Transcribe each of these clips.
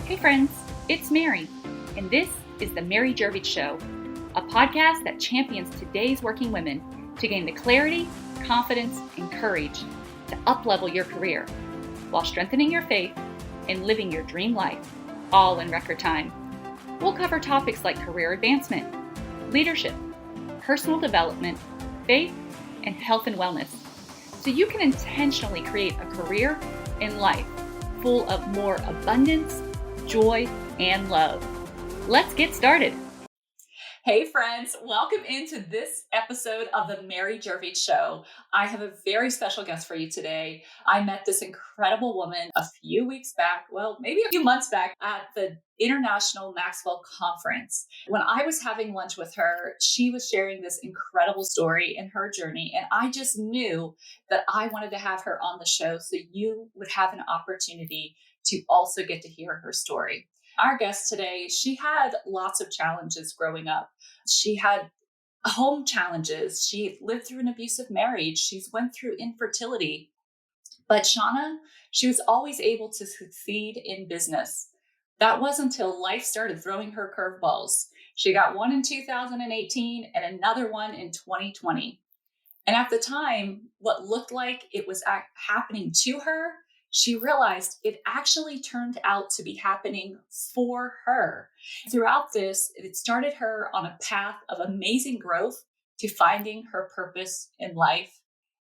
Hey friends, it's Mary, and this is the Mary Guirovich Show, a podcast that champions today's working women to gain the clarity, confidence, and courage to uplevel your career while strengthening your faith and living your dream life, all in record time. We'll cover topics like career advancement, leadership, personal development, faith, and health and wellness, so you can intentionally create a career and life full of more abundance, joy, and love. Let's get started. Hey friends, welcome into this episode of the Mary Guirovich Show. I have a very special guest for you today. I met this incredible woman a few weeks back, maybe a few months back at the International Maxwell Conference. When I was having lunch with her, she was sharing this incredible story in her journey, and I just knew that I wanted to have her on the show so you would have an opportunity to also get to hear her story. Our guest today, she had lots of challenges growing up. She had home challenges. She lived through an abusive marriage. She's went through infertility. But Shauna, she was always able to succeed in business. That wasn't until life started throwing her curveballs. She got one in 2018 and another one in 2020. And at the time, what looked like it was happening to her, she realized it actually turned out to be happening for her. Throughout this, it started her on a path of amazing growth to finding her purpose in life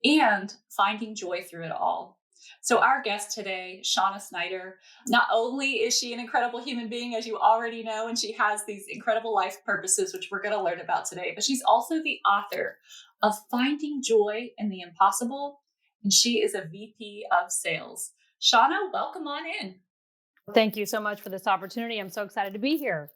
and finding joy through it all. So our guest today, Shauna Snyder, not only is she an incredible human being, as you already know, and she has these incredible life purposes, which we're going to learn about today, but she's also the author of Finding Joy in the Impossible, and she is a VP of Sales. Shauna, welcome on in. Thank you so much for this opportunity. I'm so excited to be here.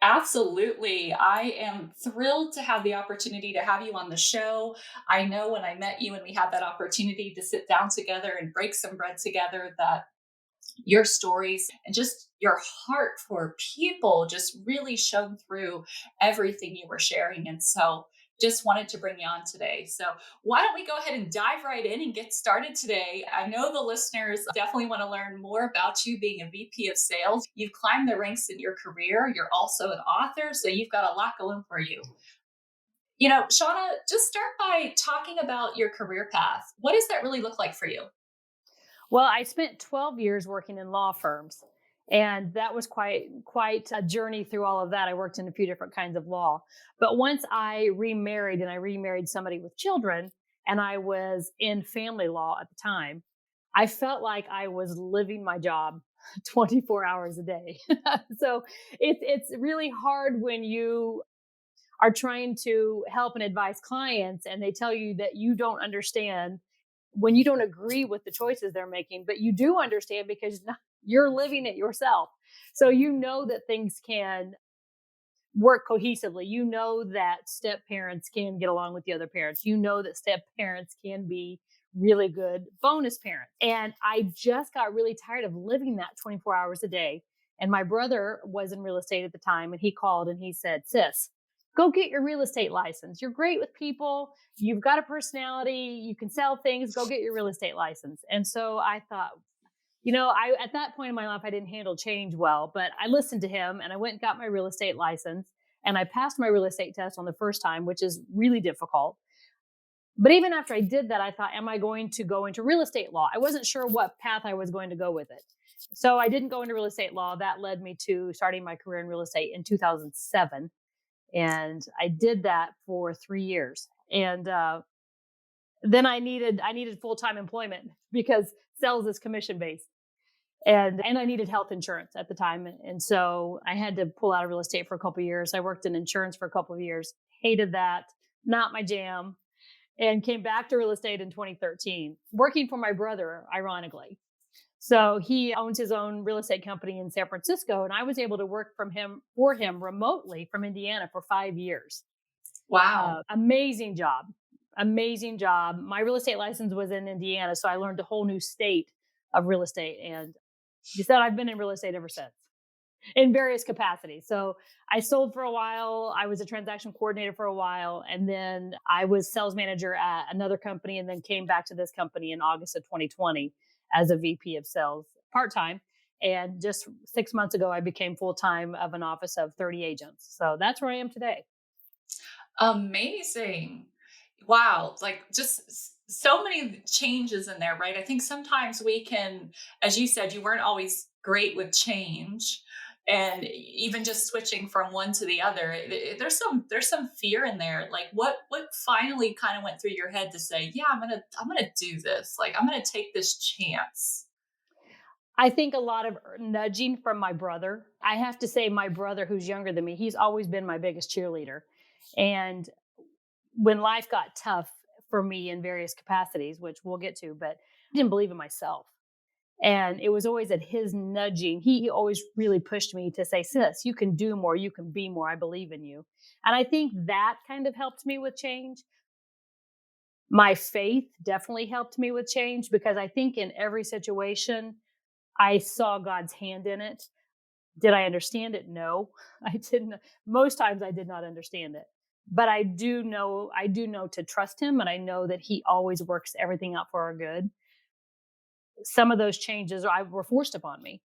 Absolutely. I am thrilled to have the opportunity to have you on the show. I know when I met you and we had that opportunity to sit down together and break some bread together, that your stories and just your heart for people just really shone through everything you were sharing. And so just wanted to bring you on today. So why don't we go ahead and dive right in and get started today? I know the listeners definitely want to learn more about you being a VP of sales. You've climbed the ranks in your career. You're also an author, so you've got a lot going for you. You know, Shauna, just start by talking about your career path. What does that really look like for you? Well, I spent 12 years working in law firms, and that was quite a journey through all of that. I worked in a few different kinds of law. But once I remarried, and I remarried somebody with children, and I was in family law at the time, I felt like I was living my job 24 hours a day. So it's really hard when you are trying to help and advise clients and they tell you that you don't understand when you don't agree with the choices they're making, but you do understand because you're living it yourself. So you know that things can work cohesively. You know that step parents can get along with the other parents. You know that step parents can be really good bonus parents. And I just got really tired of living that 24 hours a day. And my brother was in real estate at the time, and he called and he said, "Sis, go get your real estate license. You're great with people. You've got a personality. You can sell things. Go get your real estate license." And so I thought, at that point in my life, I didn't handle change well, but I listened to him and I went and got my real estate license, and I passed my real estate test on the first time, which is really difficult. But even after I did that, I thought, am I going to go into real estate law? I wasn't sure what path I was going to go with it. So I didn't go into real estate law. That led me to starting my career in real estate in 2007. And I did that for 3 years. And then I needed full-time employment because sales is commission-based. And I needed health insurance at the time. And so I had to pull out of real estate for a couple of years. I worked in insurance for a couple of years, hated that, not my jam, and came back to real estate in 2013, working for my brother, ironically. So he owns his own real estate company in San Francisco, and I was able to work for him remotely from Indiana for 5 years. Wow. Amazing job. My real estate license was in Indiana, so I learned a whole new state of real estate. And you said I've been in real estate ever since in various capacities. So I sold for a while. I was a transaction coordinator for a while. And then I was sales manager at another company, and then came back to this company in August of 2020 as a VP of sales part-time. And just 6 months ago, I became full time of an office of 30 agents. So that's where I am today. Amazing. Wow. Like just so many changes in there, right? I think sometimes we can, as you said, you weren't always great with change. And even just switching from one to the other, there's some fear in there. Like what finally kind of went through your head to say, yeah, I'm gonna do this. Like I'm gonna take this chance. I think a lot of nudging from my brother. I have to say, my brother, who's younger than me, he's always been my biggest cheerleader. And when life got tough for me in various capacities, which we'll get to, but I didn't believe in myself. And it was always at his nudging. He always really pushed me to say, sis, you can do more, you can be more. I believe in you. And I think that kind of helped me with change. My faith definitely helped me with change because I think in every situation, I saw God's hand in it. Did I understand it? No, I didn't. Most times I did not understand it. But I do know to trust him, and I know that he always works everything out for our good. Some of those changes were forced upon me.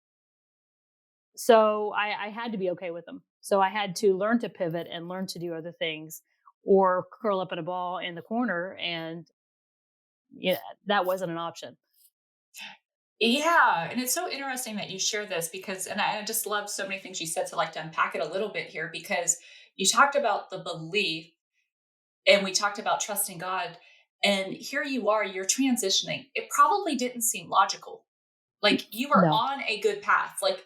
So I had to be okay with them. So I had to learn to pivot and learn to do other things or curl up in a ball in the corner. And yeah, that wasn't an option. Yeah, and it's so interesting that you share this because, and I just love so many things you said. So, like to unpack it a little bit here, because you talked about the belief, and we talked about trusting God, and here you are, you're transitioning. It probably didn't seem logical. Like you were No. on a good path. Like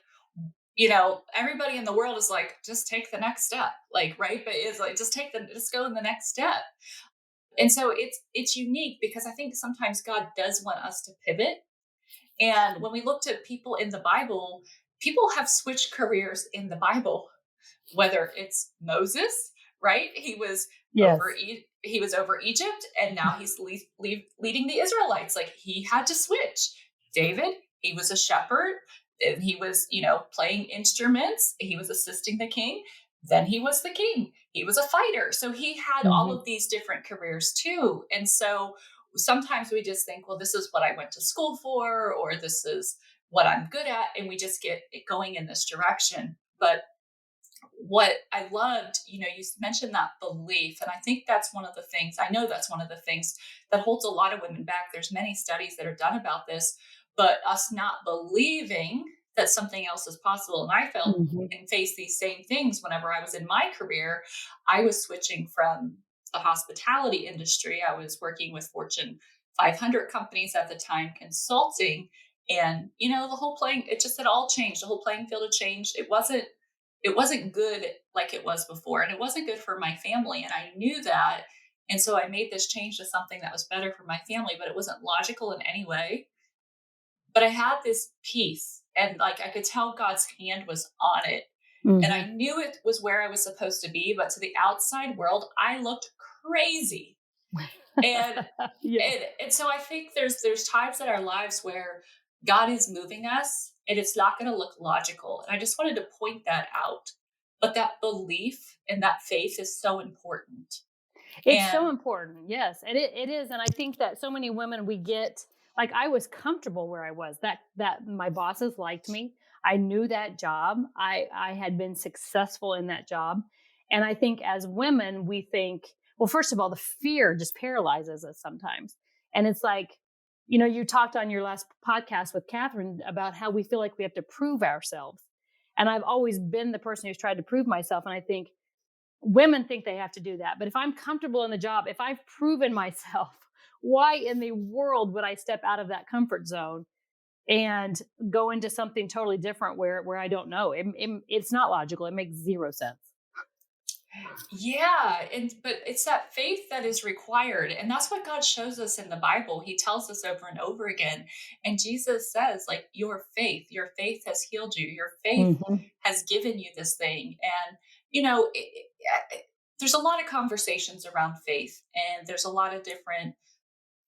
everybody in the world is like, just take the next step, like right, but it's like just go in the next step. And so it's unique because I think sometimes God does want us to pivot. And when we looked at people in the Bible, people have switched careers in the Bible, whether it's Moses, right? Yes. He was over Egypt, and now he's leading the Israelites. Like he had to switch. David, he was a shepherd, and he was playing instruments. He was assisting the king. Then he was the king. He was a fighter. So he had all Hmm. of these different careers too. And so sometimes we just think, well, this is what I went to school for, or this is what I'm good at, and we just get it going in this direction. But what I loved, you mentioned that belief. And I think that's one of the things, I know that's one of the things that holds a lot of women back. There's many studies that are done about this, but us not believing that something else is possible. And I felt Hmm. and faced these same things whenever I was in my career. I was switching from the hospitality industry. I was working with Fortune 500 companies at the time, consulting. And, the whole it just had all changed. The whole playing field had changed. It wasn't good like it was before, and it wasn't good for my family, and I knew that. And so I made this change to something that was better for my family, but it wasn't logical in any way. But I had this peace, and like I could tell God's hand was on it, and Hmm. I knew it was where I was supposed to be. But to the outside world, I looked crazy. and Yeah. and so I think there's times in our lives where God is moving us, and it's not going to look logical. And I just wanted to point that out. But that belief and that faith is so important. It's so And important, yes, and it is, and I think that so many women we get like I was comfortable where I was. That my bosses liked me. I knew that job. I had been successful in that job, and I think as women we think, well, first of all, the fear just paralyzes us sometimes, and it's like, you talked on your last podcast with Catherine about how we feel like we have to prove ourselves, and I've always been the person who's tried to prove myself, and I think women think they have to do that. But if I'm comfortable in the job, if I've proven myself, why in the world would I step out of that comfort zone and go into something totally different where I don't know? It's not logical. It makes zero sense. yeah, but it's that faith that is required. And that's what God shows us in the Bible. He tells us over and over again. And Jesus says, like, your faith has healed you. Your faith Hmm. has given you this thing. And, there's a lot of conversations around faith, and there's a lot of different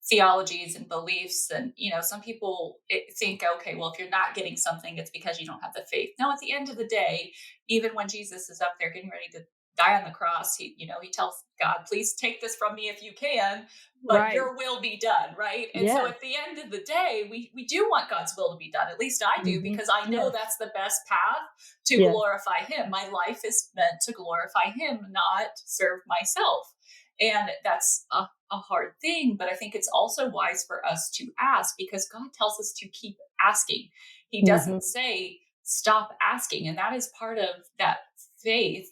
theologies and beliefs. And some people think, okay, well, if you're not getting something, it's because you don't have the faith. No, at the end of the day, even when Jesus is up there getting ready to die on the cross. He tells God, please take this from me if you can, but Right. your will be done. Right. And so Yes. at the end of the day, we do want God's will to be done. At least I do, Hmm. because I know Yes. that's the best path to Yes. glorify him. My life is meant to glorify him, not serve myself. And that's a hard thing, but I think it's also wise for us to ask, because God tells us to keep asking. He Hmm. doesn't say stop asking. And that is part of that faith.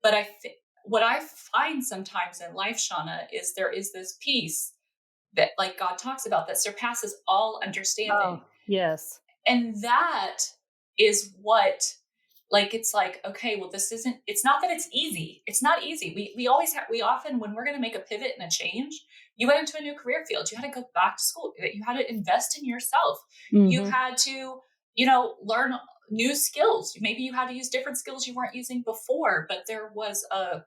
But what I find sometimes in life, Shauna, is there is this peace that, like God talks about, that surpasses all understanding. Oh, yes. And that is what, like, it's like, okay, well, this isn't, it's not that it's easy. It's not easy. We always have, we often, when we're going to make a pivot and a change, you went into a new career field, you had to go back to school, you had to invest in yourself. You Hmm. had to, learn new skills. Maybe you had to use different skills you weren't using before, but there was a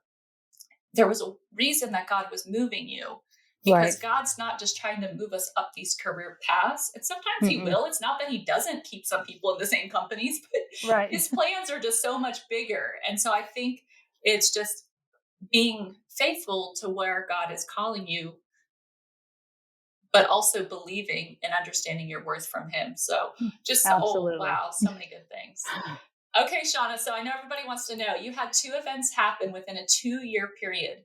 reason that God was moving you, because Right. God's not just trying to move us up these career paths. And sometimes he Mm-mm. will. It's not that he doesn't keep some people in the same companies, but Right. his plans are just so much bigger. And so I think it's just being faithful to where God is calling you, but also believing and understanding your worth from him. So just, oh, Absolutely. wow, so many good things. Okay, Shauna. So I know everybody wants to know, you had two events happen within a 2-year period,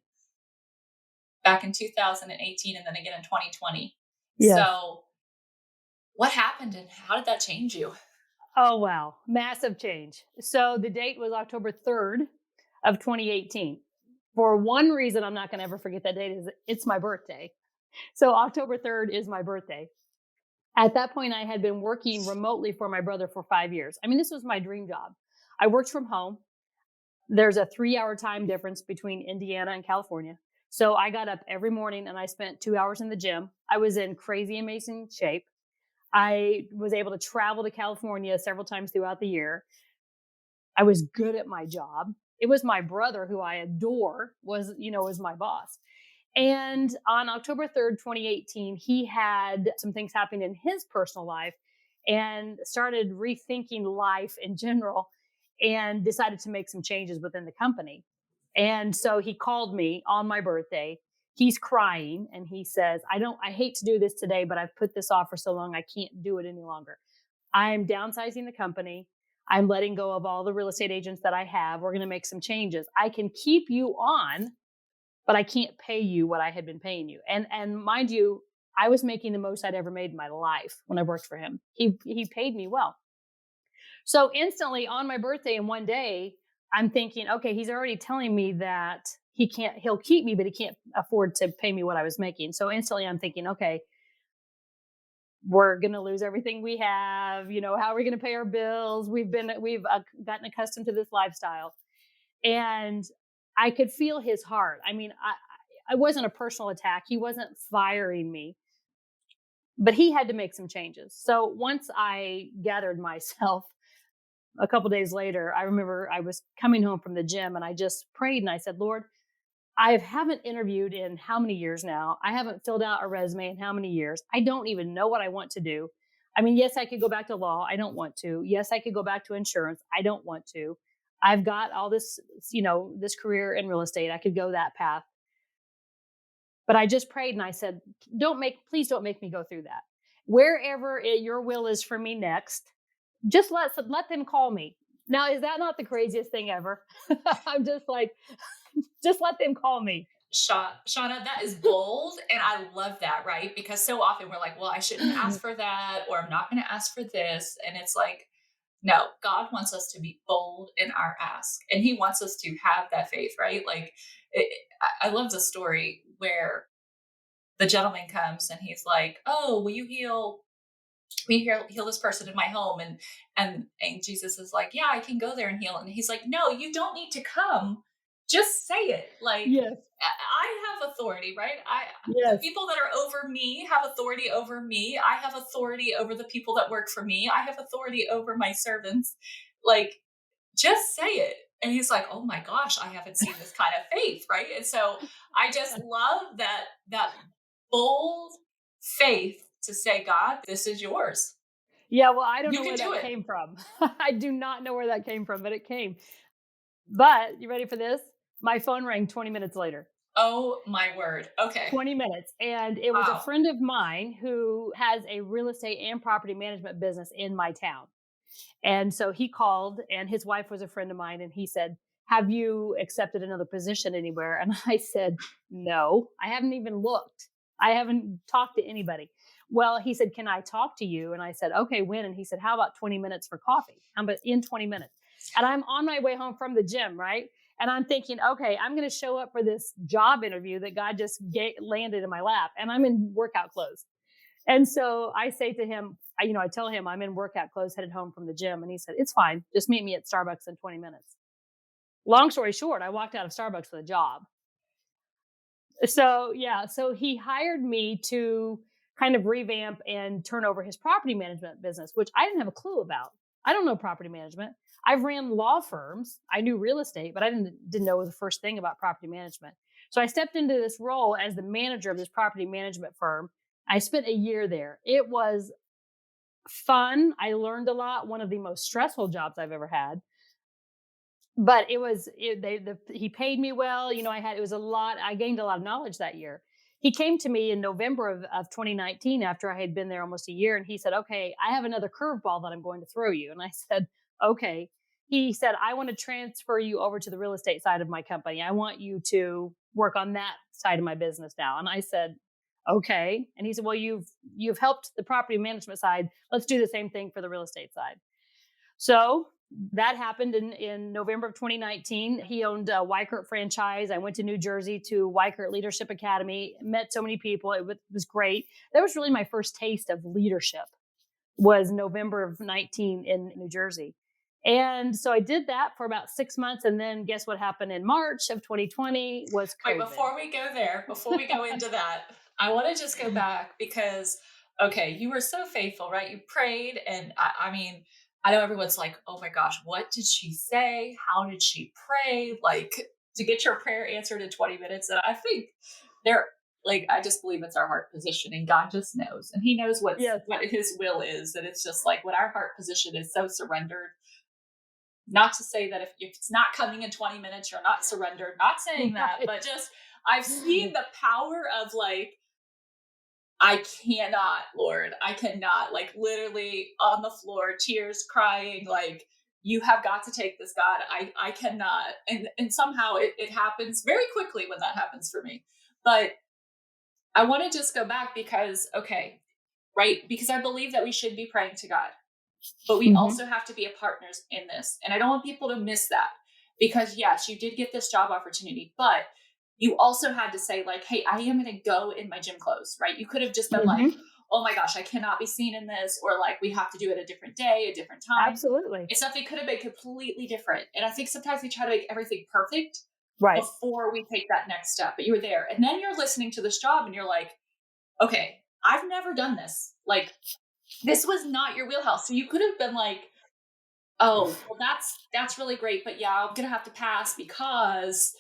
back in 2018 and then again in 2020. Yes. So what happened and how did that change you? Oh, wow. Massive change. So the date was October 3rd of 2018. For one reason, I'm not going to ever forget that date, is it's my birthday. So October 3rd is my birthday. At that point, I had been working remotely for my brother for 5 years. I mean, this was my dream job. I worked from home. There's a 3-hour time difference between Indiana and California. So I got up every morning and I spent 2 hours in the gym. I was in crazy amazing shape. I was able to travel to California several times throughout the year. I was good at my job. It was my brother, who I adore, was my boss. And on October 3rd, 2018, he had some things happening in his personal life and started rethinking life in general and decided to make some changes within the company. And so he called me on my birthday. He's crying and he says, I hate to do this today, but I've put this off for so long, I can't do it any longer. I'm downsizing the company. I'm letting go of all the real estate agents that I have. We're going to make some changes. I can keep you on, but I can't pay you what I had been paying you. And mind you, I was making the most I'd ever made in my life when I worked for him. He paid me well. So instantly on my birthday in one day, I'm thinking, okay, he's already telling me that he'll keep me, but he can't afford to pay me what I was making. So instantly I'm thinking, okay, we're going to lose everything we have. How are we going to pay our bills? We've gotten accustomed to this lifestyle. And I could feel his heart. I mean, I wasn't a personal attack. He wasn't firing me, but he had to make some changes. So once I gathered myself, a couple days later, I remember I was coming home from the gym and I just prayed and I said, Lord, I haven't interviewed in how many years now? I haven't filled out a resume in how many years? I don't even know what I want to do. I mean, yes, I could go back to law. I don't want to. Yes, I could go back to insurance. I don't want to. I've got all this, this career in real estate. I could go that path. But I just prayed and I said, please don't make me go through that. Wherever your will is for me next, just let them call me. Now, is that not the craziest thing ever? I'm just like, just let them call me. Shauna, that is bold. And I love that, right? Because so often we're like, well, I shouldn't ask for that, or I'm not going to ask for this. And it's like, no, God wants us to be bold in our ask. And he wants us to have that faith, right? Like, I love the story where the gentleman comes and he's like, oh, will you heal this person in my home? And Jesus is like, yeah, I can go there and heal. And he's like, no, you don't need to come, just say it. Like, Yes. I have authority, right? The Yes. people that are over me have authority over me. I have authority over the people that work for me. I have authority over my servants. Like, just say it. And he's like, oh my gosh, I haven't seen this kind of faith, right? And so I just love that bold faith to say, God, this is yours. Yeah, well, I don't You know can where do that it. came from. I do not know where that came from, but it came. But you ready for this? My phone rang 20 minutes later. Oh my word. Okay. 20 minutes. And it was a Wow. friend of mine who has a real estate and property management business in my town. And so he called, and his wife was a friend of mine, and he said, "Have you accepted another position anywhere?" And I said, "No, I haven't even looked. I haven't talked to anybody." Well, he said, "Can I talk to you?" And I said, "Okay, when?" And he said, "How about 20 minutes for coffee?" How about in 20 minutes? And I'm on my way home from the gym, right? And I'm thinking, okay, I'm going to show up for this job interview that God just landed in my lap, and I'm in workout clothes. And so I say to him, I tell him I'm in workout clothes headed home from the gym. And he said, "It's fine. Just meet me at Starbucks in 20 minutes. Long story short, I walked out of Starbucks for the job. So, yeah. So he hired me to kind of revamp and turn over his property management business, which I didn't have a clue about. I don't know property management. I've ran law firms. I knew real estate, but I didn't know the first thing about property management. So I stepped into this role as the manager of this property management firm. I spent a year there. It was fun. I learned a lot. One of the most stressful jobs I've ever had. But he paid me well. It was a lot. I gained a lot of knowledge that year. He came to me in November of 2019 after I had been there almost a year. And he said, "Okay, I have another curveball that I'm going to throw you." And I said, "Okay." He said, "I want to transfer you over to the real estate side of my company. I want you to work on that side of my business now." And I said, "Okay." And he said, "Well, you've helped the property management side. Let's do the same thing for the real estate side." So that happened in November of 2019. He owned a Weikert franchise. I went to New Jersey to Weikert Leadership Academy, met so many people. It was great. That was really my first taste of leadership, was November of 19 in New Jersey. And so I did that for about 6 months. And then guess what happened in March of 2020 was Wait, COVID. before we go there, before we go into that, I want to just go back because, okay, you were so faithful, right? You prayed. And I mean, I know everyone's like, oh my gosh, what did she say? How did she pray? Like, to get your prayer answered in 20 minutes. And I think I just believe it's our heart position, and God just knows. And he knows what Yes. his will is. And it's just like when our heart position is so surrendered. Not to say that if it's not coming in 20 minutes, you're not surrendered. Not saying that, Right. but just I've seen the power of like, I cannot, Lord, I cannot, like literally on the floor, tears, crying, like, you have got to take this, God. I cannot. And somehow it happens very quickly when that happens for me. But I want to just go back because, okay, right? Because I believe that we should be praying to God. But we also have to be a partners in this. And I don't want people to miss that, because yes, you did get this job opportunity, but you also had to say like, hey, I am going to go in my gym clothes, right? You could have just been like, oh my gosh, I cannot be seen in this. Or like, we have to do it a different day, a different time. Absolutely. It's something could have been completely different. And I think sometimes we try to make everything perfect Right. before we take that next step. But you were there. And then you're listening to this job and you're like, okay, I've never done this. Like, this was not your wheelhouse. So you could have been like, oh, well, that's really great, but yeah, I'm gonna have to pass because,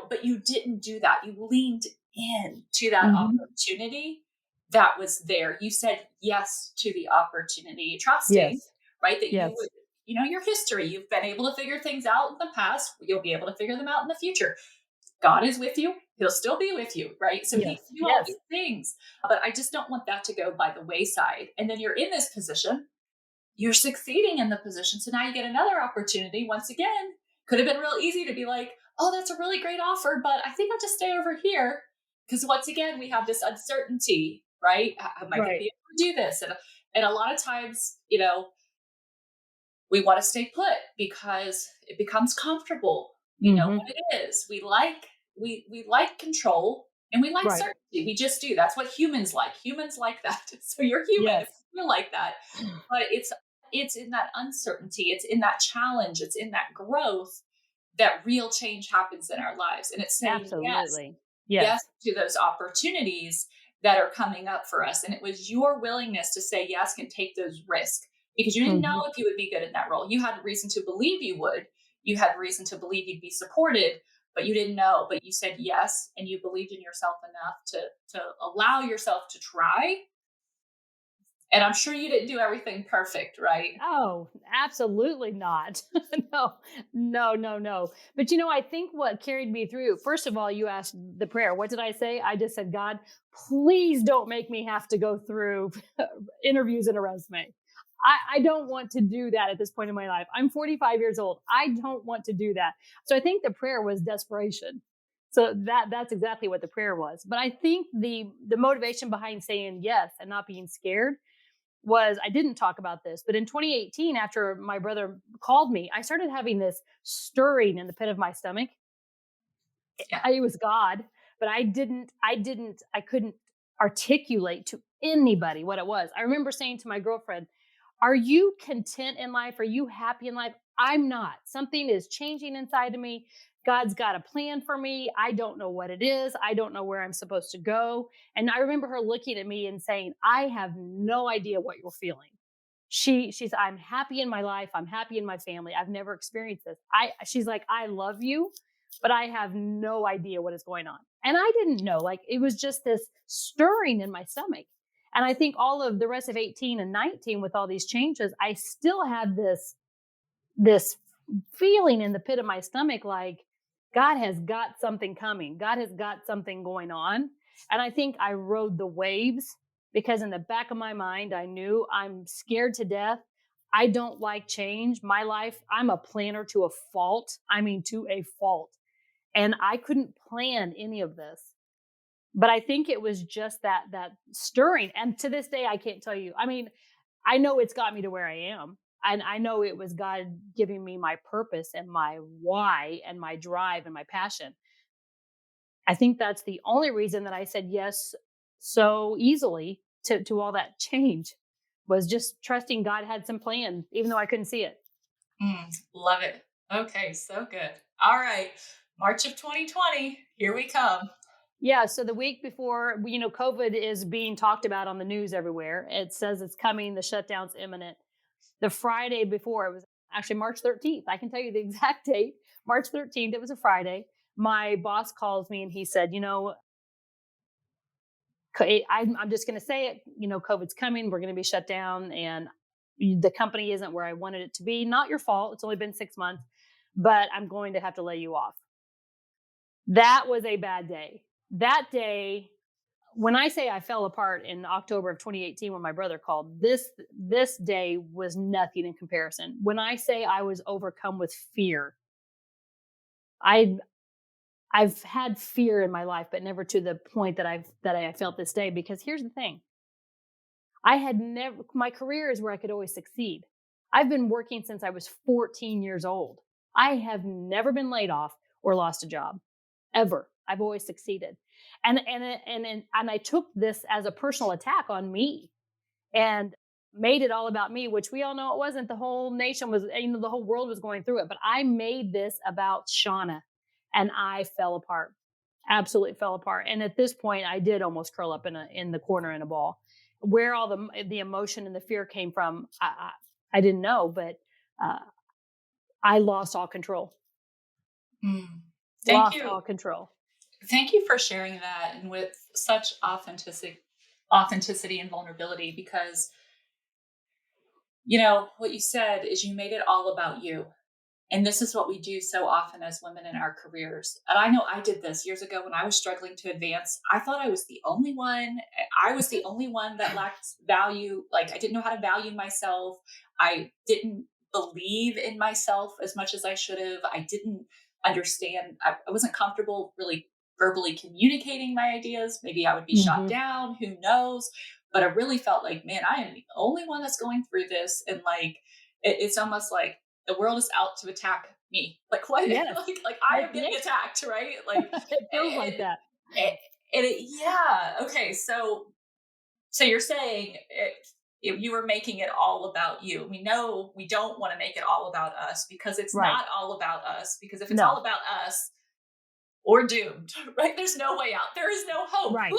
but you didn't do that. You leaned in to that opportunity that was there. You said yes to the opportunity, trusting, Yes. right? That Yes. you would, your history, you've been able to figure things out in the past. You'll be able to figure them out in the future. God is with you. He'll still be with you, right? So he can do all these things, but I just don't want that to go by the wayside. And then you're in this position, you're succeeding in the position. So now you get another opportunity. Once again, could have been real easy to be like, oh, that's a really great offer, but I think I'll just stay over here. Because once again, we have this uncertainty, right? Am I going to be able to do this? And a lot of times, we want to stay put because it becomes comfortable. We know what it is. We like control, and we like certainty. We just do. That's what humans like. Humans like that. So you're human. If you feel like that. But it's in that uncertainty. It's in that challenge. It's in that growth that real change happens in our lives. And it's saying yes to those opportunities that are coming up for us. And it was your willingness to say yes and take those risks, because you didn't know if you would be good in that role. You had reason to believe you would. You had reason to believe you'd be supported, but you didn't know. But you said yes, and you believed in yourself enough to allow yourself to try. And I'm sure you didn't do everything perfect, right? Oh, absolutely not. No, no, no, no. But I think what carried me through, first of all, you asked the prayer. What did I say? I just said, God, please don't make me have to go through interviews and a resume. I don't want to do that at this point in my life. I'm 45 years old. I don't want to do that. So I think the prayer was desperation. So that's exactly what the prayer was. But I think the motivation behind saying yes and not being scared was, I didn't talk about this, but in 2018, after my brother called me, I started having this stirring in the pit of my stomach. Yeah. It was God, but I couldn't articulate to anybody what it was. I remember saying to my girlfriend, are you content in life? Are you happy in life? I'm not. Something is changing inside of me. God's got a plan for me. I don't know what it is. I don't know where I'm supposed to go. And I remember her looking at me and saying, I have no idea what you're feeling. She's, I'm happy in my life. I'm happy in my family. I've never experienced this. She's like, I love you, but I have no idea what is going on. And I didn't know, like, it was just this stirring in my stomach. And I think all of the rest of 18 and 19 with all these changes, I still had this feeling in the pit of my stomach, like God has got something coming. God has got something going on. And I think I rode the waves because in the back of my mind, I knew I'm scared to death. I don't like change. My life, I'm a planner to a fault. I mean, to a fault. And I couldn't plan any of this. But I think it was just that stirring. And to this day, I can't tell you. I mean, I know it's got me to where I am. And I know it was God giving me my purpose and my why and my drive and my passion. I think that's the only reason that I said yes so easily to all that change, was just trusting God had some plan, even though I couldn't see it. Love it. Okay, so good. All right. March of 2020, here we come. Yeah. So the week before, COVID is being talked about on the news everywhere. It says it's coming, the shutdown's imminent. The Friday before, it was actually March 13th. I can tell you the exact date. March 13th, it was a Friday. My boss calls me and he said, I'm just going to say it, COVID's coming. We're going to be shut down and the company isn't where I wanted it to be. Not your fault. It's only been 6 months, but I'm going to have to lay you off. That was a bad day. That day, when I say I fell apart in October of 2018 when my brother called, this day was nothing in comparison. When I say I was overcome with fear, I've had fear in my life, but never to the point that I felt this day. Because here's the thing. My career is where I could always succeed. I've been working since I was 14 years old. I have never been laid off or lost a job, ever. I've always succeeded. And I took this as a personal attack on me and made it all about me, which we all know it wasn't. The whole nation was, the whole world was going through it. But I made this about Shauna and I fell apart, absolutely fell apart. And at this point, I did almost curl up in the corner in a ball. Where all the emotion and the fear came from, I didn't know, but I lost all control. Thank you. All control. Thank you for sharing that, and with such authenticity and vulnerability, because what you said is you made it all about you. And this is what we do so often as women in our careers. And I know I did this years ago when I was struggling to advance. I thought I was the only one. I was the only one that lacked value. Like, I didn't know how to value myself. I didn't believe in myself as much as I should have. I didn't understand. I wasn't comfortable really verbally communicating my ideas. Maybe I would be shot down. Who knows? But I really felt like, man, I am the only one that's going through this. And like, it's almost like the world is out to attack me. Like, what? Yes. like I am getting attacked, right? Like, it feels like that. Yeah. Okay. So you're saying you were making it all about you. We know we don't want to make it all about us, because it's not all about us. Because if it's all about us, we're doomed, right? There's no way out. There is no hope. Right.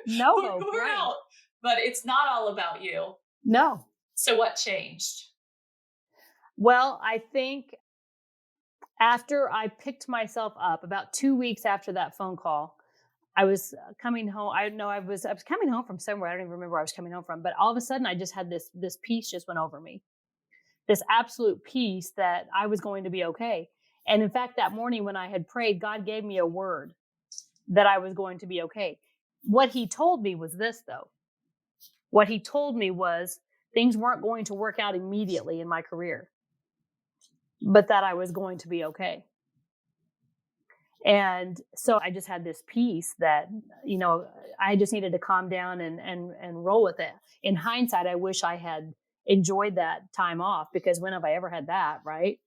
No hope. We're out. But it's not all about you. No. So what changed? Well, I think after I picked myself up, about 2 weeks after that phone call, I was coming home. I was coming home from somewhere. I don't even remember where I was coming home from, but all of a sudden I just had this peace just went over me. This absolute peace that I was going to be okay. And in fact, that morning when I had prayed, God gave me a word that I was going to be okay. What he told me was this, though. What he told me was things weren't going to work out immediately in my career, but that I was going to be okay. And so I just had this peace that, I just needed to calm down and roll with it. In hindsight, I wish I had enjoyed that time off, because when have I ever had that, right?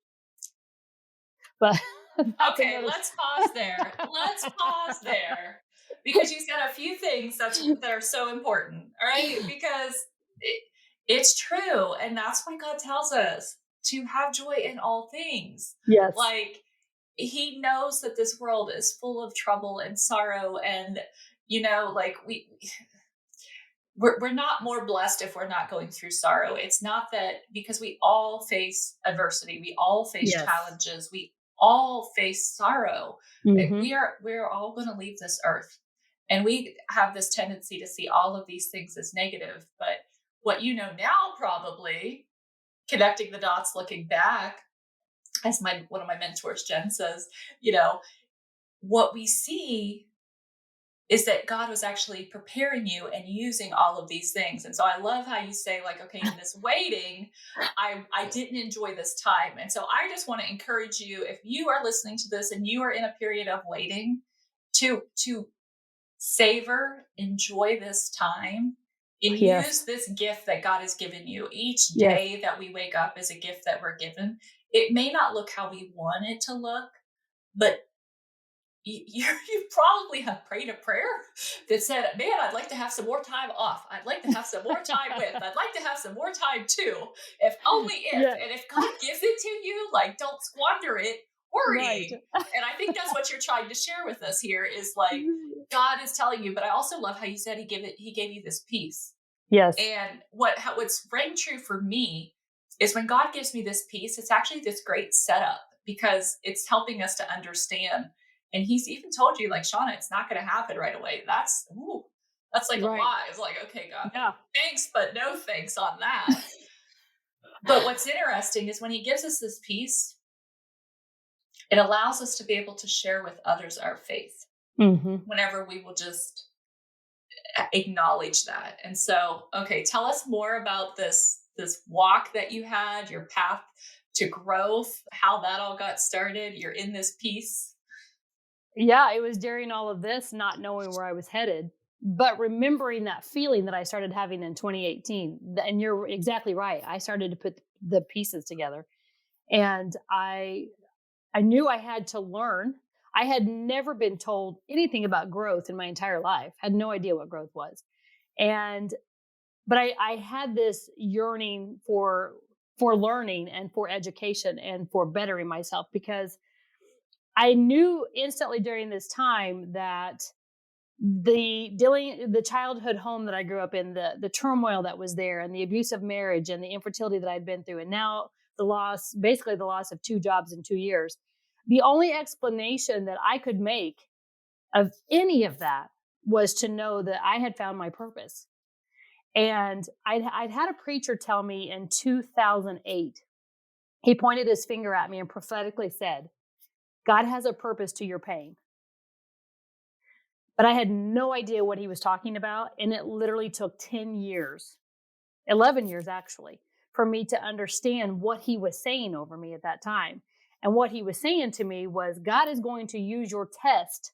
But okay, let's pause there. Let's pause there, because you said a few things that are so important. All right, because it's true, and that's why God tells us to have joy in all things. Yes. Like, he knows that this world is full of trouble and sorrow, and like we're not more blessed if we're not going through sorrow. It's not that, because we all face adversity, we all face challenges, we all face sorrow. Mm-hmm. We're all going to leave this earth, and we have this tendency to see all of these things as negative. But what now, probably connecting the dots, looking back, as one of my mentors, Jen, says, what we see is that God was actually preparing you and using all of these things. And so I love how you say, like, okay, in this waiting, I didn't enjoy this time. And so I just want to encourage you, if you are listening to this and you are in a period of waiting, to savor, enjoy this time, and use this gift that God has given you. Each day that we wake up is a gift that we're given. It may not look how we want it to look, but you probably have prayed a prayer that said, man, I'd like to have some more time off. I'd like to have some more time with. I'd like to have some more time too. If only if. And if God gives it to you, like, don't squander it worrying. Right. And I think that's what you're trying to share with us here, is like, God is telling you. But I also love how you said he gave you this peace. Yes. And what's rang true for me is, when God gives me this peace, it's actually this great setup, because it's helping us to understand. And he's even told you, like, Shauna, it's not going to happen right away. That's like a lie. It's like, okay, God, thanks, but no thanks on that. But what's interesting is, when he gives us this peace, it allows us to be able to share with others our faith. Mm-hmm. Whenever we will just acknowledge that. And so, okay, tell us more about this walk that you had, your path to growth, how that all got started. You're in this peace. Yeah, it was during all of this, not knowing where I was headed, but remembering that feeling that I started having in 2018. And you're exactly right. I started to put the pieces together, and I knew I had to learn. I had never been told anything about growth in my entire life. Had no idea what growth was. But I had this yearning for learning and for education and for bettering myself, because I knew instantly during this time that the childhood home that I grew up in, the turmoil that was there, and the abusive marriage, and the infertility that I'd been through, and now the loss of 2 jobs in 2 years. The only explanation that I could make of any of that was to know that I had found my purpose. And I'd had a preacher tell me in 2008, he pointed his finger at me and prophetically said, God has a purpose to your pain. But I had no idea what he was talking about. And it literally took 10 years, 11 years actually, for me to understand what he was saying over me at that time. And what he was saying to me was, God is going to use your test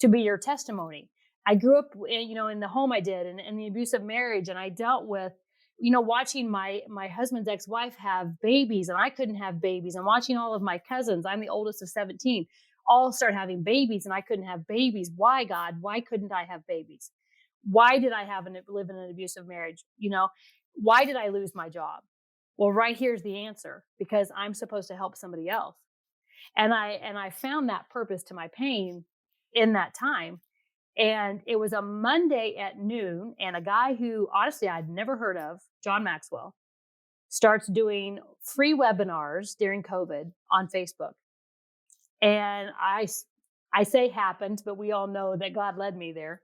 to be your testimony. I grew up, in the home I did, and the abusive marriage, and I dealt with, watching my husband's ex-wife have babies, and I couldn't have babies, and watching all of my cousins, I'm the oldest of 17, all start having babies, and I couldn't have babies. Why, God? Why couldn't I have babies? Why did I live in an abusive marriage? Why did I lose my job? Well, right here's the answer, because I'm supposed to help somebody else. And I found that purpose to my pain in that time. And it was a Monday at noon, and a guy who honestly I'd never heard of, John Maxwell, starts doing free webinars during COVID on Facebook. And I I say happened, but we all know that God led me there.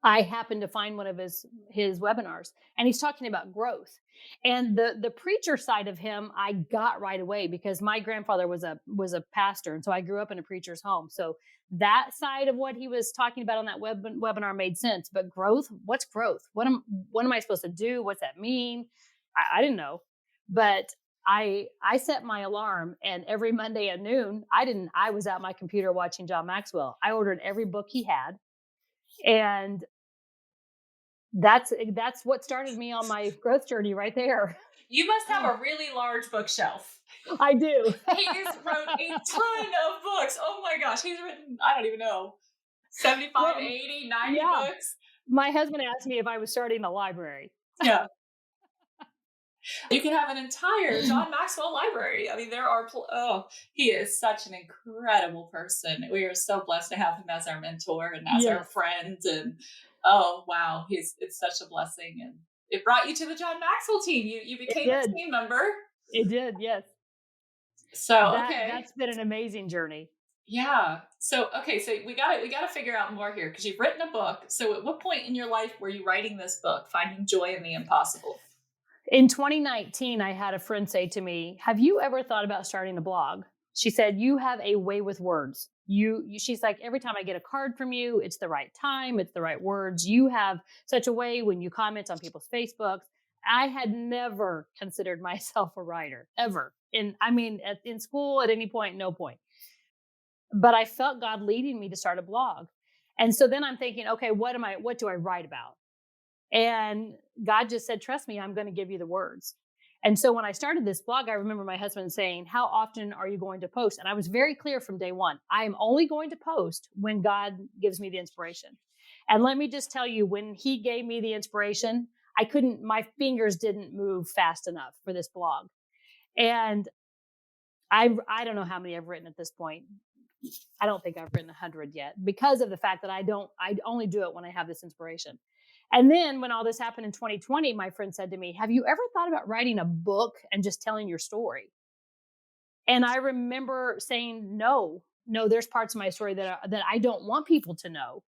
I happened to find one of his webinars, and he's talking about growth. And the preacher side of him, I got right away because my grandfather was a pastor, and so I grew up in a preacher's home. So that side of what he was talking about on that webinar made sense. But growth, what's growth? What am I supposed to do? What's that mean? I didn't know, but I set my alarm, and every Monday at noon, I was at my computer watching John Maxwell. I ordered every book he had, and that's what started me on my growth journey right there. You must have a really large bookshelf. I do. He's wrote a ton of books. Oh my gosh. He's written, I don't even know, 75, 80, 90 books. My husband asked me if I was starting a library. Yeah. You can have an entire John Maxwell library. I mean, there are, he is such an incredible person. We are so blessed to have him as our mentor and as our friend. And oh, wow, it's such a blessing. And it brought you to the John Maxwell team. You became a team member. It did, yes. So, that's been an amazing journey. Yeah. So, okay. So we got to figure out more here because you've written a book. So at what point in your life were you writing this book, Finding Joy in the Impossible? In 2019, I had a friend say to me, have you ever thought about starting a blog? She said, you have a way with words. She's like, every time I get a card from you, it's the right time. It's the right words. You have such a way when you comment on people's Facebooks. I had never considered myself a writer ever. In school at any point, no point. But I felt God leading me to start a blog. And so then I'm thinking, okay, what do I write about? And God just said, trust me, I'm going to give you the words. And so when I started this blog, I remember my husband saying, how often are you going to post? And I was very clear from day one, I am only going to post when God gives me the inspiration. And let me just tell you, when he gave me the inspiration, my fingers didn't move fast enough for this blog. And I don't know how many I've written at this point. I don't think I've written 100 yet because of the fact that I only do it when I have this inspiration. And then when all this happened in 2020, my friend said to me, have you ever thought about writing a book and just telling your story? And I remember saying, no, there's parts of my story that I don't want people to know.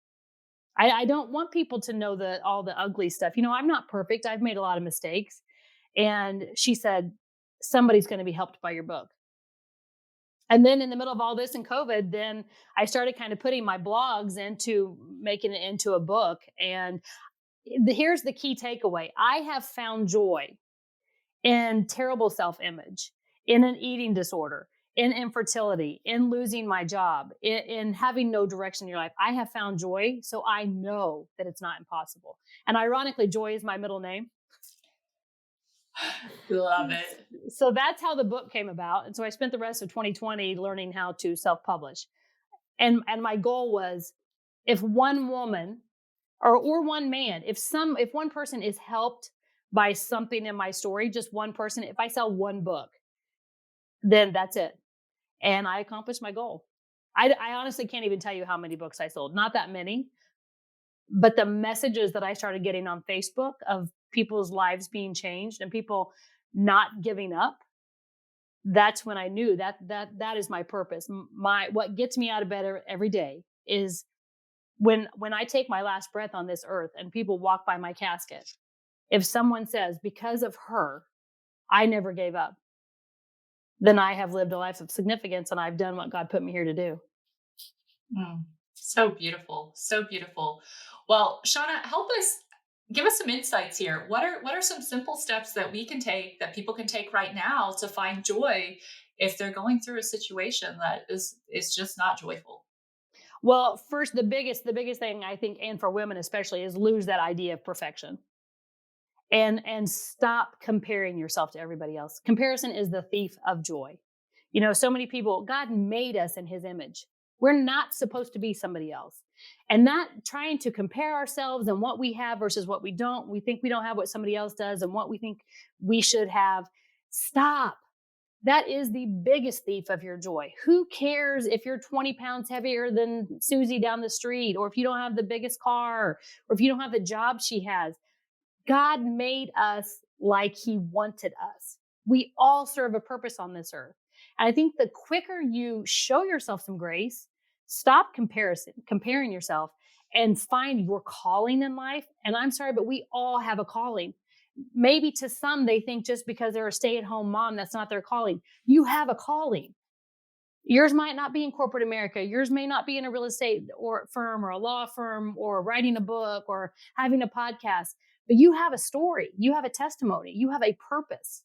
I don't want people to know all the ugly stuff. I'm not perfect. I've made a lot of mistakes. And she said, somebody's going to be helped by your book. And then in the middle of all this and COVID, then I started kind of putting my blogs into making it into a book. And here's the key takeaway. I have found joy in terrible self-image, in an eating disorder, in infertility, in losing my job, in having no direction in your life. I have found joy, so I know that it's not impossible. And ironically, Joy is my middle name. Love it. So that's how the book came about. And so I spent the rest of 2020 learning how to self-publish. And my goal was, if one woman or one man, if one person is helped by something in my story, just one person, if I sell one book, then that's it. And I accomplished my goal. I honestly can't even tell you how many books I sold. Not that many. But the messages that I started getting on Facebook of people's lives being changed and people not giving up, that's when I knew that is my purpose. What gets me out of bed every day is when I take my last breath on this earth and people walk by my casket, if someone says, because of her, I never gave up, then I have lived a life of significance and I've done what God put me here to do. So beautiful. So beautiful. Well, Shauna, give us some insights here. What are some simple steps that we can take, that people can take right now to find joy if they're going through a situation that is just not joyful? Well, first, the biggest thing I think, and for women especially, is lose that idea of perfection. And stop comparing yourself to everybody else. Comparison is the thief of joy. So many people, God made us in his image. We're not supposed to be somebody else. And not trying to compare ourselves and what we have versus what we don't. We think we don't have what somebody else does and what we think we should have. Stop. That is the biggest thief of your joy. Who cares if you're 20 pounds heavier than Susie down the street, or if you don't have the biggest car, or if you don't have the job she has? God made us like he wanted us. We all serve a purpose on this earth. And I think the quicker you show yourself some grace, Stop comparing yourself and find your calling in life. And I'm sorry, but we all have a calling. Maybe to some, they think just because they're a stay-at-home mom, that's not their calling. You have a calling. Yours might not be in corporate America. Yours may not be in a real estate or firm or a law firm or writing a book or having a podcast, but you have a story. You have a testimony. You have a purpose.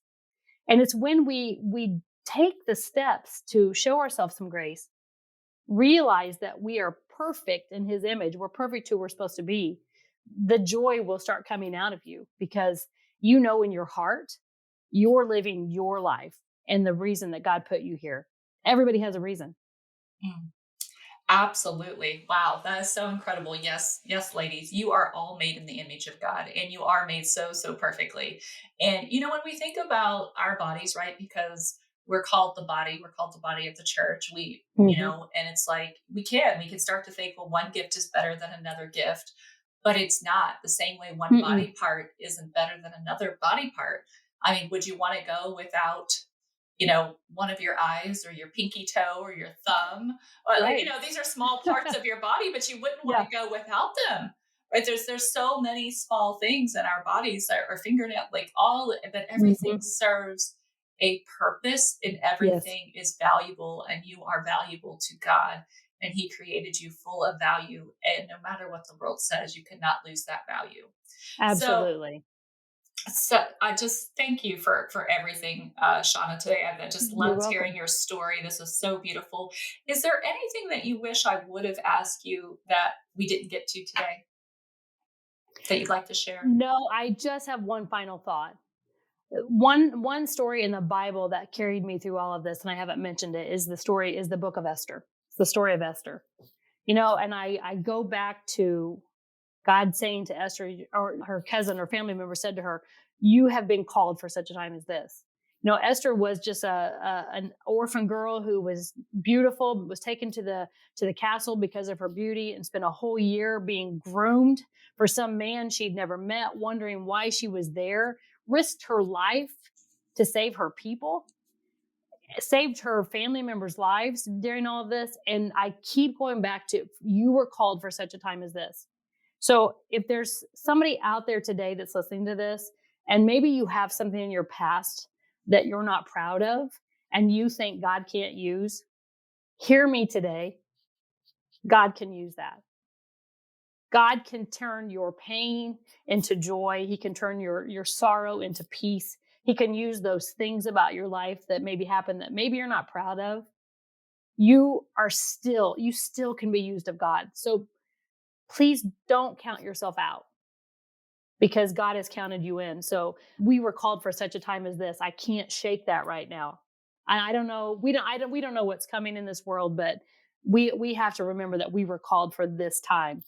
And it's when we take the steps to show ourselves some grace, realize that we are perfect in his image. We're perfect who we're supposed to be. The joy will start coming out of you because you know in your heart, you're living your life and the reason that God put you here. Everybody has a reason. Mm. Absolutely. Wow. That is so incredible. Yes. Yes, ladies, you are all made in the image of God and you are made so, so perfectly. And, when we think about our bodies, right, because we're called the body of the church. And it's like, we can start to think, well, one gift is better than another gift, but it's not the same way. One body part isn't better than another body part. I mean, would you want to go without one of your eyes or your pinky toe or your thumb? Right. These are small parts of your body, but you wouldn't want to go without them. Right. There's so many small things in our bodies that are fingernail, but everything serves a purpose and everything is valuable and you are valuable to God and he created you full of value. And no matter what the world says, you cannot lose that value. Absolutely. So I just thank you for everything, Shauna, today. I just You're loved welcome. hearing your story. This was so beautiful. Is there anything that you wish I would have asked you that we didn't get to today that you'd like to share? No, I just have one final thought. One story in the Bible that carried me through all of this, and I haven't mentioned it, is the book of Esther. It's the story of Esther. And I go back to God saying to Esther, or her cousin or family member said to her, "You have been called for such a time as this." Esther was just an orphan girl who was beautiful, but was taken to the castle because of her beauty and spent a whole year being groomed for some man she'd never met, wondering why she was there, risked her life to save her people, saved her family members' lives during all of this. And I keep going back to, you were called for such a time as this. So if there's somebody out there today that's listening to this, and maybe you have something in your past that you're not proud of, and you think God can't use, hear me today. God can use that. God can turn your pain into joy. He can turn your sorrow into peace. He can use those things about your life that maybe happened that maybe you're not proud of. You still can be used of God. So please don't count yourself out because God has counted you in. So we were called for such a time as this. I can't shake that right now. And I don't know, we don't know what's coming in this world, but we have to remember that we were called for this time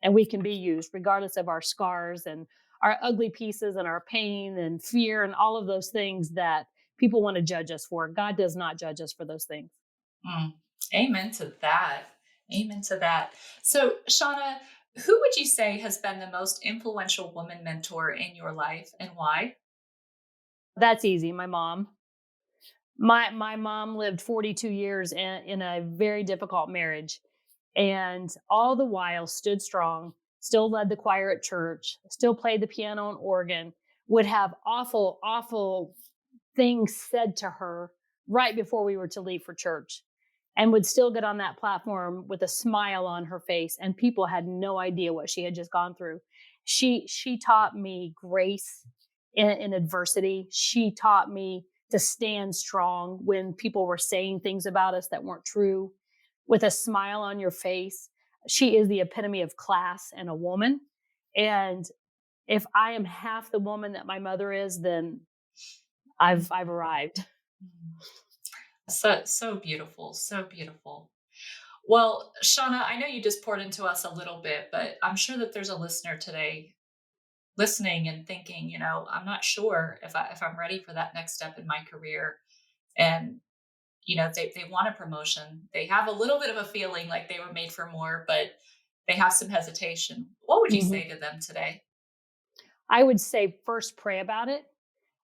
and we can be used regardless of our scars and our ugly pieces and our pain and fear and all of those things that people want to judge us for. God does not judge us for those things. Amen to that. Amen to that. So, Shauna, who would you say has been the most influential woman mentor in your life and why? That's easy. My mom. My mom lived 42 years in a very difficult marriage, and all the while stood strong, still led the choir at church, still played the piano and organ, would have awful things said to her right before we were to leave for church, and would still get on that platform with a smile on her face, and people had no idea what she had just gone through. She taught me grace in adversity. She taught me to stand strong when people were saying things about us that weren't true, with a smile on your face. She is the epitome of class and a woman. And if I am half the woman that my mother is, then I've arrived. So beautiful. So beautiful. Well, Shauna, I know you just poured into us a little bit, but I'm sure that there's a listener today listening and thinking, I'm not sure if I'm ready for that next step in my career. And, they want a promotion. They have a little bit of a feeling like they were made for more, but they have some hesitation. What would you say to them today? I would say first pray about it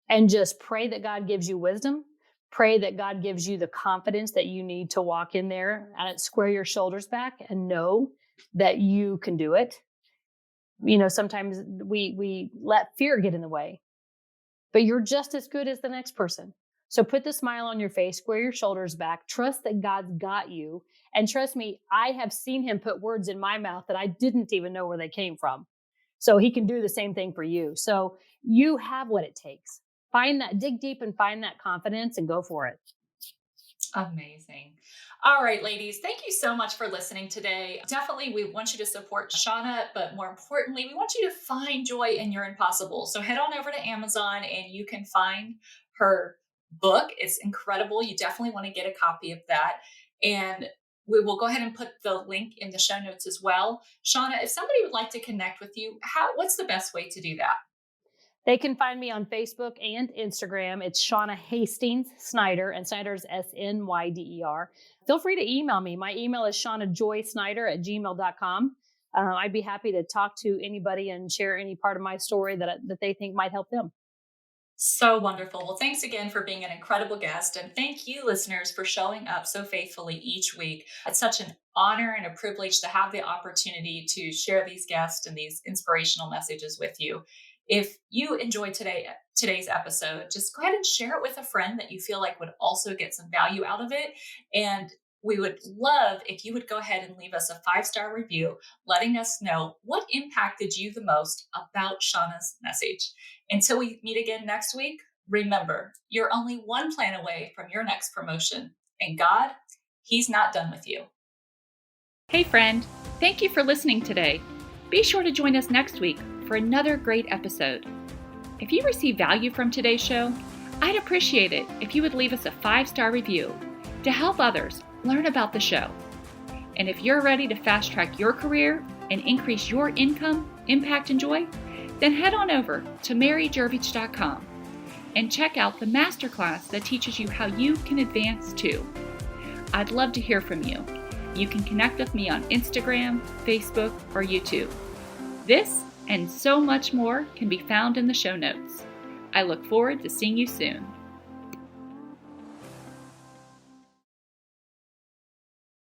and just pray that God gives you wisdom. Pray that God gives you the confidence that you need to walk in there and square your shoulders back and know that you can do it. Sometimes we let fear get in the way, but you're just as good as the next person. So put the smile on your face, square your shoulders back, trust that God's got you. And trust me, I have seen him put words in my mouth that I didn't even know where they came from. So he can do the same thing for you. So you have what it takes. Dig deep and find that confidence and go for it. Amazing. All right, ladies, thank you so much for listening today. Definitely, we want you to support Shauna, but more importantly, we want you to find joy in your impossible. So head on over to Amazon and you can find her book. It's incredible. You definitely want to get a copy of that. And we will go ahead and put the link in the show notes as well. Shauna, if somebody would like to connect with you, what's the best way to do that? They can find me on Facebook and Instagram. It's Shauna Hastings Snyder, and Snyder's Snyder. Feel free to email me. My email is shaunajoysnyder@gmail.com. I'd be happy to talk to anybody and share any part of my story that they think might help them. So wonderful. Well, thanks again for being an incredible guest. And thank you, listeners, for showing up so faithfully each week. It's such an honor and a privilege to have the opportunity to share these guests and these inspirational messages with you. If you enjoyed today's episode, just go ahead and share it with a friend that you feel like would also get some value out of it. And we would love if you would go ahead and leave us a 5-star review, letting us know what impacted you the most about Shauna's message. Until we meet again next week, remember, you're only one plan away from your next promotion. And God, he's not done with you. Hey friend, thank you for listening today. Be sure to join us next week for another great episode. If you receive value from today's show, I'd appreciate it if you would leave us a 5-star review to help others learn about the show. And if you're ready to fast track your career and increase your income, impact, and joy, then head on over to maryguirovich.com and check out the masterclass that teaches you how you can advance too. I'd love to hear from you. You can connect with me on Instagram, Facebook, or YouTube. This and so much more can be found in the show notes. I look forward to seeing you soon.